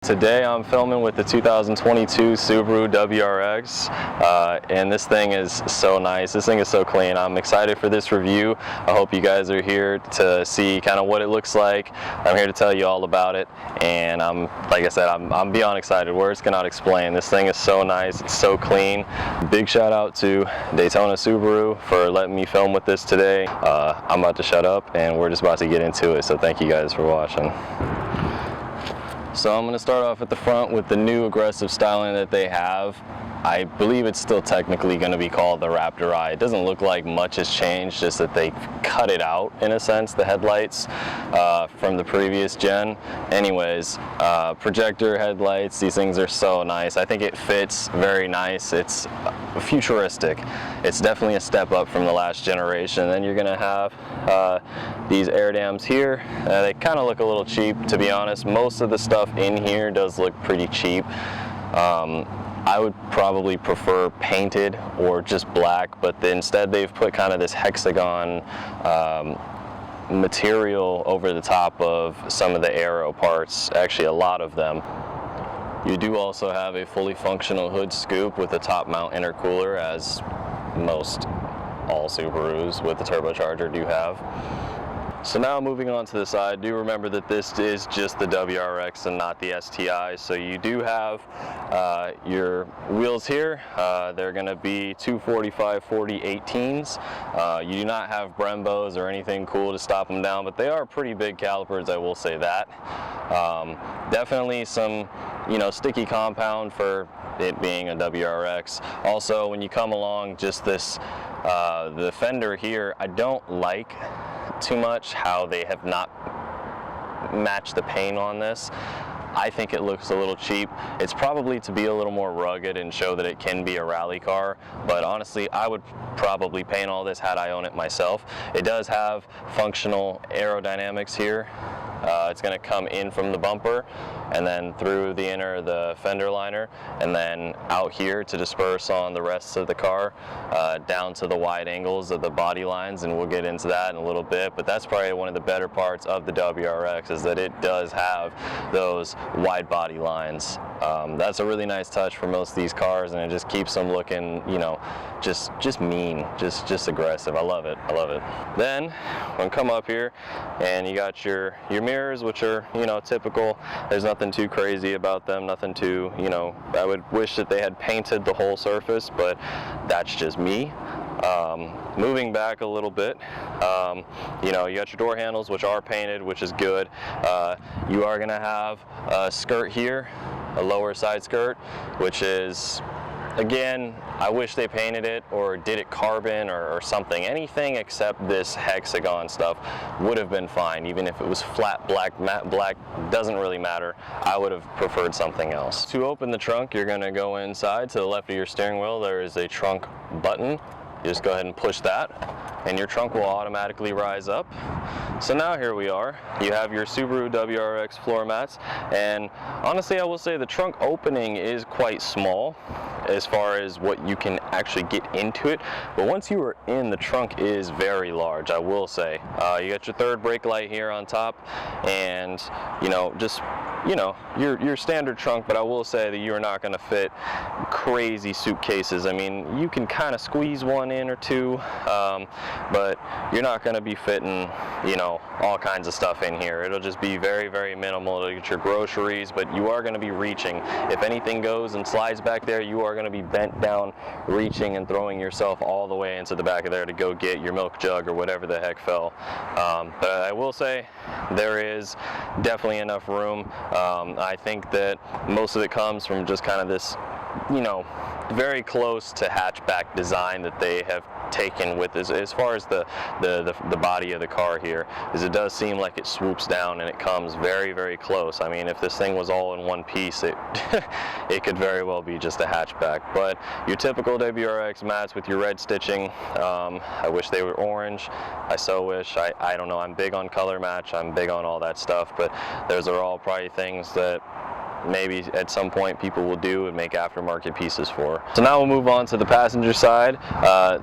Today I'm filming with the 2022 Subaru WRX, and this thing is so nice. This thing is so clean. I'm excited for this review. I hope you guys are here to see kind of what it looks like. I'm here to tell you all about it, and like I said, I'm beyond excited. Words cannot explain. This thing is so nice. It's so clean. Big shout out to Daytona Subaru for letting me film with this today. I'm about to shut up, and we're just about to get into it. So thank you guys for watching. So I'm going to start off at the front with the new aggressive styling that they have. I believe it's still technically going to be called the Raptor Eye. It doesn't look like much has changed, just that they cut it out in a sense, the headlights from the previous gen. Anyways, projector headlights, these things are so nice. I think it fits very nice. It's futuristic. It's definitely a step up from the last generation. Then you're going to have these air dams here. They kind of look a little cheap, to be honest. Most of the stuff in here does look pretty cheap. I would probably prefer painted or just black, but instead they've put kind of this hexagon material over the top of some of the aero parts, actually a lot of them. You do also have a fully functional hood scoop with a top mount intercooler, as most all Subarus with the turbocharger do have. So now moving on to the side, do remember that this is just the WRX and not the STI. So you do have your wheels here. They're going to be 245/40 18s. You do not have Brembos or anything cool to stop them down, but they are pretty big calipers, I will say that. Definitely some, sticky compound for it being a WRX. Also, when you come along, just this, the fender here, I don't like too much how they have not matched the paint on this. I think it looks a little cheap. It's probably to be a little more rugged and show that it can be a rally car, but honestly, I would probably paint all this had I own it myself. It does have functional aerodynamics here. It's going to come in from the bumper and then through the inner of the fender liner, and then out here to disperse on the rest of the car, down to the wide angles of the body lines, and we'll get into that in a little bit. But that's probably one of the better parts of the WRX, is that it does have those wide body lines. That's a really nice touch for most of these cars, and it just keeps them looking, just mean, just aggressive. I love it. I love it. Then when come up here, and you got your mirrors, which are typical. There's nothing too crazy about them. Nothing too I would wish that they had painted the whole surface, but that's just me. Moving back a little bit, you got your door handles, which are painted, which is good. You are going to have a skirt here, a lower side skirt, which is, again, I wish they painted it or did it carbon or something. Anything except this hexagon stuff would have been fine. Even if it was flat black, matte black, doesn't really matter. I would have preferred something else. To open the trunk, you're going to go inside. To the left of your steering wheel, there is a trunk button. You just go ahead and push that, and your trunk will automatically rise up. So now here we are. You have your Subaru WRX floor mats, and honestly, I will say the trunk opening is quite small as far as what you can actually get into it. But once you are in, the trunk is very large, I will say. You got your third brake light here on top, and just your standard trunk, but I will say that you're not going to fit crazy suitcases. I mean, you can kind of squeeze one in or two, but you're not going to be fitting, all kinds of stuff in here. It'll just be very, very minimal to get your groceries, but you are going to be reaching. If anything goes and slides back there, you are going to be bent down, reaching and throwing yourself all the way into the back of there to go get your milk jug or whatever the heck fell. But I will say there is definitely enough room. I think that most of it comes from just kind of this, very close to hatchback design that they have taken with this, as far as the body of the car here, is it does seem like it swoops down and it comes very, very close. I mean, if this thing was all in one piece, it it could very well be just a hatchback. But your typical WRX mats with your red stitching, I wish they were orange. I so wish. I don't know, I'm big on color match, I'm big on all that stuff, but those are all probably things that maybe at some point people will do and make aftermarket pieces for. So now we'll move on to the passenger side.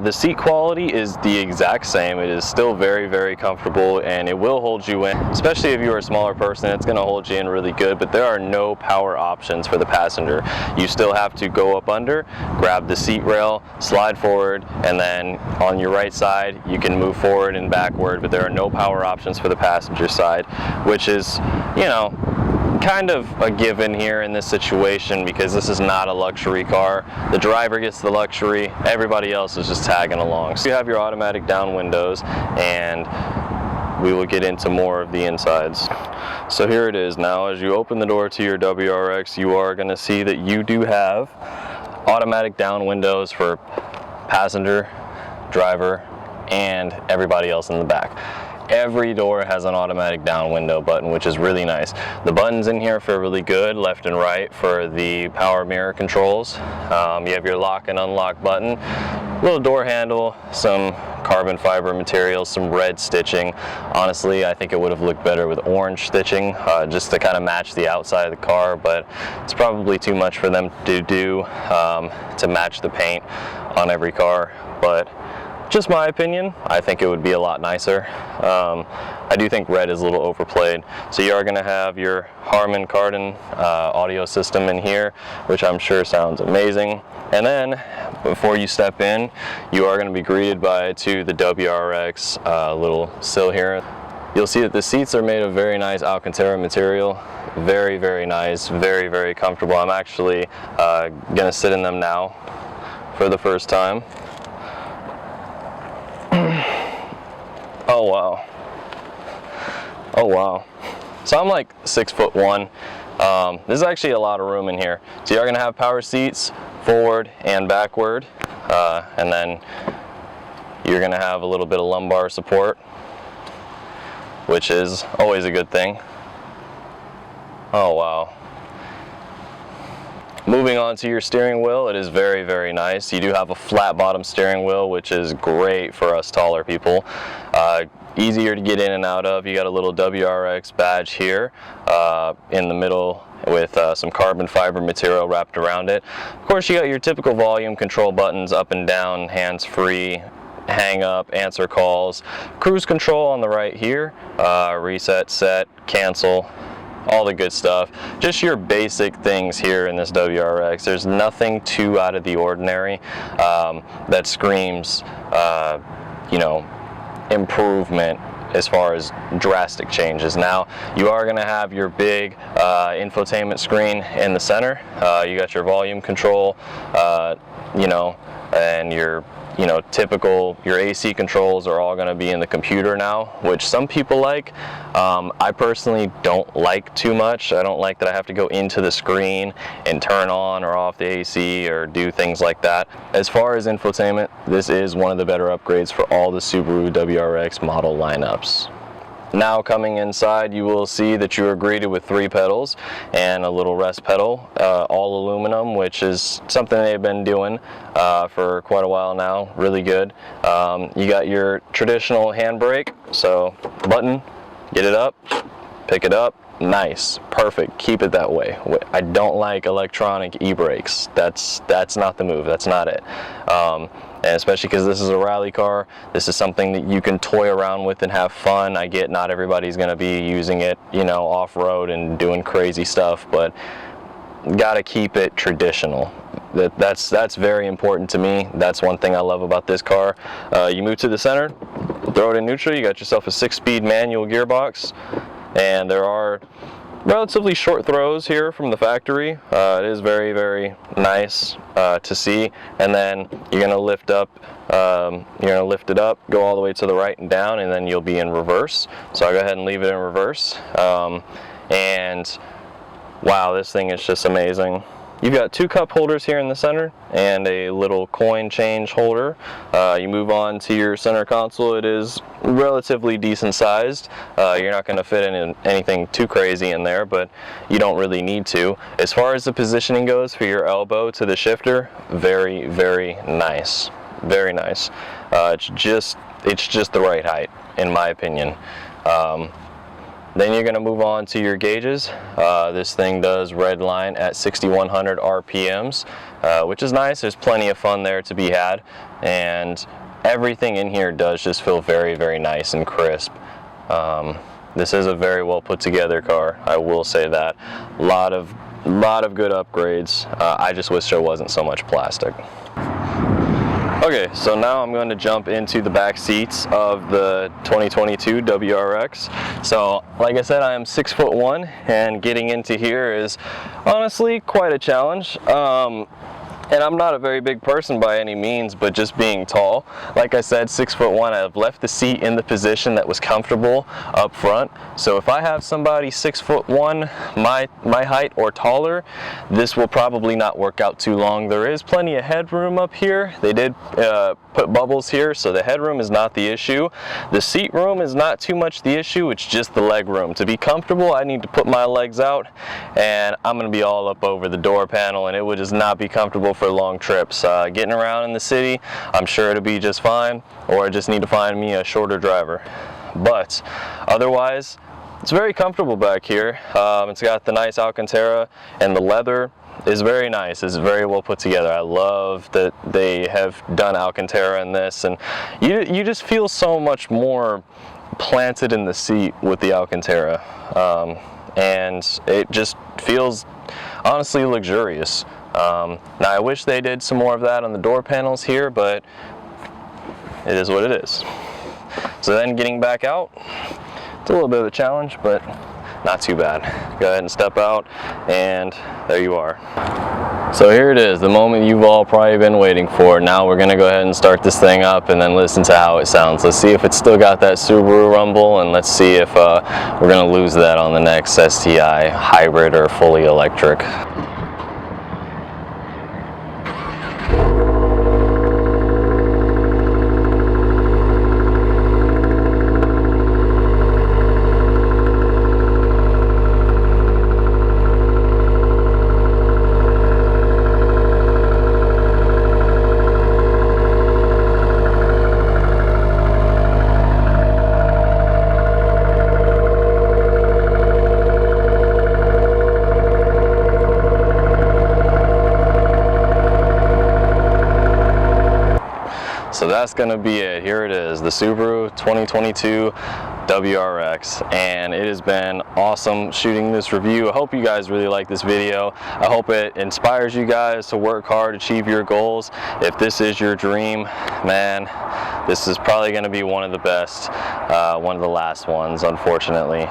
The seat quality is the exact same. It is still very, very comfortable, and it will hold you in, especially if you're a smaller person. It's going to hold you in really good, but there are no power options for the passenger. You still have to go up under, grab the seat rail, slide forward, and then on your right side you can move forward and backward, but there are no power options for the passenger side, which is, you know, kind of a given here in this situation because this is not a luxury car. The driver gets the luxury, everybody else is just tagging along. So you have your automatic down windows, and we will get into more of the insides. So here it is. Now as you open the door to your WRX, you are going to see that you do have automatic down windows for passenger, driver, and everybody else in the back. Every door has an automatic down window button, which is really nice. The buttons in here feel really good, left and right for the power mirror controls. You have your lock and unlock button, little door handle, some carbon fiber material, some red stitching. Honestly, I think it would have looked better with orange stitching, just to kind of match the outside of the car, but it's probably too much for them to do to match the paint on every car. But just my opinion, I think it would be a lot nicer. I do think red is a little overplayed. So you are going to have your Harman Kardon audio system in here, which I'm sure sounds amazing. And then before you step in, you are going to be greeted by the WRX little sill here. You'll see that the seats are made of very nice Alcantara material. Very, very nice, very, very comfortable. I'm actually going to sit in them now for the first time. Oh wow. Oh wow. So I'm like 6'1". There's actually a lot of room in here. So you're gonna have power seats forward and backward, and then you're gonna have a little bit of lumbar support, which is always a good thing. Oh wow. Moving on to your steering wheel, it is very, very nice. You do have a flat bottom steering wheel, which is great for us taller people. Easier to get in and out of. You got a little WRX badge here in the middle with some carbon fiber material wrapped around it. Of course, you got your typical volume control buttons up and down, hands-free, hang up, answer calls, cruise control on the right here, reset, set, cancel, all the good stuff. Just your basic things here in this WRX. There's nothing too out of the ordinary that screams, you know, improvement as far as drastic changes. Now, you are going to have your big infotainment screen in the center. You got your volume control, you know, and your typical, your AC controls are all going to be in the computer now, which some people like. I personally don't like too much. I don't like that I have to go into the screen and turn on or off the AC or do things like that. As far as infotainment, this is one of the better upgrades for all the Subaru WRX model lineups. Now coming inside, you will see that you are greeted with 3 pedals and a little rest pedal, all aluminum, which is something they've been doing for quite a while now. Really good. You got your traditional handbrake, so button, get it up, pick it up. Nice, perfect, keep it that way. I don't like electronic e-brakes. That's not the move, that's not it. And especially because this is a rally car, this is something that you can toy around with and have fun. I get not everybody's going to be using it, you know, off-road and doing crazy stuff, but got to keep it traditional. That's very important to me. That's one thing I love about this car. You move to the center, throw it in neutral, you got yourself a 6-speed manual gearbox, and there are relatively short throws here from the factory. It is very, very nice to see. And then you're going to lift up, go all the way to the right and down, and then you'll be in reverse. So I'll go ahead and leave it in reverse. And wow, this thing is just amazing. You've got 2 cup holders here in the center and a little coin change holder. You move on to your center console. It is relatively decent sized. You're not going to fit in anything too crazy in there, but you don't really need to. As far as the positioning goes for your elbow to the shifter, very, very nice. Very nice. It's just the right height, in my opinion. Then you're going to move on to your gauges. This thing does red line at 6,100 RPMs, which is nice. There's plenty of fun there to be had, and everything in here does just feel very, very nice and crisp. This is a very well put together car, I will say that. A lot of good upgrades. I just wish there wasn't so much plastic. Okay, so now I'm going to jump into the back seats of the 2022 WRX. So, like I said, I am 6'1", and getting into here is honestly quite a challenge. And I'm not a very big person by any means, but just being tall, like I said, 6'1", I've left the seat in the position that was comfortable up front. So if I have somebody 6'1", my height or taller, this will probably not work out too long. There is plenty of headroom up here. They did put bubbles here, so the headroom is not the issue. The seat room is not too much the issue, it's just the leg room. To be comfortable, I need to put my legs out, and I'm gonna be all up over the door panel, and it would just not be comfortable for long trips. Getting around in the city, I'm sure it'll be just fine, or I just need to find me a shorter driver. But otherwise, it's very comfortable back here. It's got the nice Alcantara, and the leather is very nice. It's very well put together. I love that they have done Alcantara in this, and you just feel so much more planted in the seat with the Alcantara, and it just feels honestly luxurious. Now I wish they did some more of that on the door panels here, but it is what it is. So then getting back out, it's a little bit of a challenge, but not too bad. Go ahead and step out, and there you are. So here it is, the moment you've all probably been waiting for. Now we're gonna go ahead and start this thing up and then listen to how it sounds. Let's see if it's still got that Subaru rumble, and let's see if we're gonna lose that on the next STI hybrid or fully electric. So that's gonna be it. Here it is, the Subaru 2022 WRX, and it has been awesome shooting this review. I hope you guys really like this video. I hope it inspires you guys to work hard, achieve your goals. If this is your dream, man, this is probably going to be one of the best, one of the last ones, unfortunately.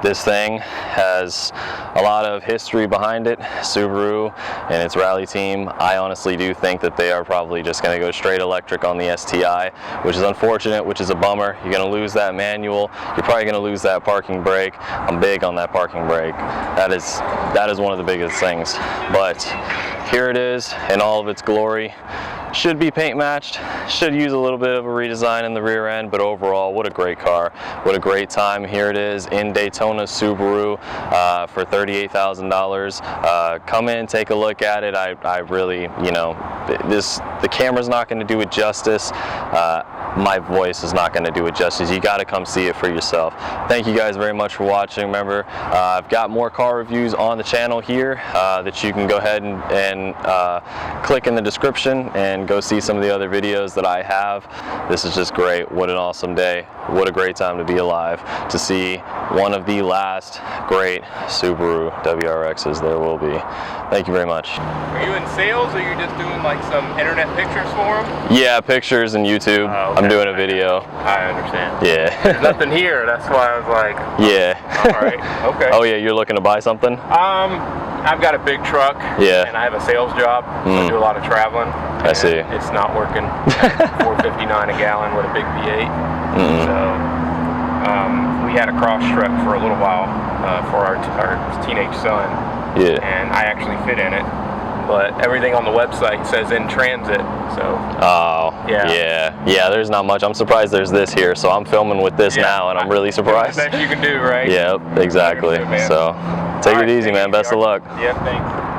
This thing has a lot of history behind it. Subaru and its rally team, I honestly do think that they are probably just going to go straight electric on the STI, which is unfortunate, which is a bummer. You're going to lose that manual. You're probably going to lose that parking brake. I'm big on that parking brake. That is one of the biggest things. But here it is in all of its glory. Should be paint matched, should use a little bit of a redesign in the rear end, but overall, what a great car. What a great time. Here it is in Daytona Subaru for $38,000. Come in, take a look at it. I really, you know, the camera's not going to do it justice. My voice is not going to do it justice. You got to come see it for yourself. Thank you guys very much for watching. Remember, I've got more car reviews on the channel here that you can go ahead and click in the description and go see some of the other videos that I have. This is just great. What an awesome day. What a great time to be alive, to see one of the last great Subaru WRXs there will be. Thank you very much. Are you in sales, or are you just doing like some internet pictures for them? Yeah, pictures and YouTube. Oh, okay. I'm doing a video. I understand. Yeah. There's nothing here, that's why I was like, yeah. alright, okay. Oh yeah, you're looking to buy something? I've got a big truck, yeah, and I have a sales job, so I do a lot of traveling. I see. It's not working. $4.59 a gallon with a big V8. So we had a cross truck for a little while for our teenage son. Yeah. And I actually fit in it, but everything on the website says in transit. So. Oh. Yeah. There's not much. I'm surprised there's this here. So I'm filming with this now, and I'm really surprised. That's the best you can do, right? Yep, exactly. So take it easy, man. Best of luck. Yeah, thanks.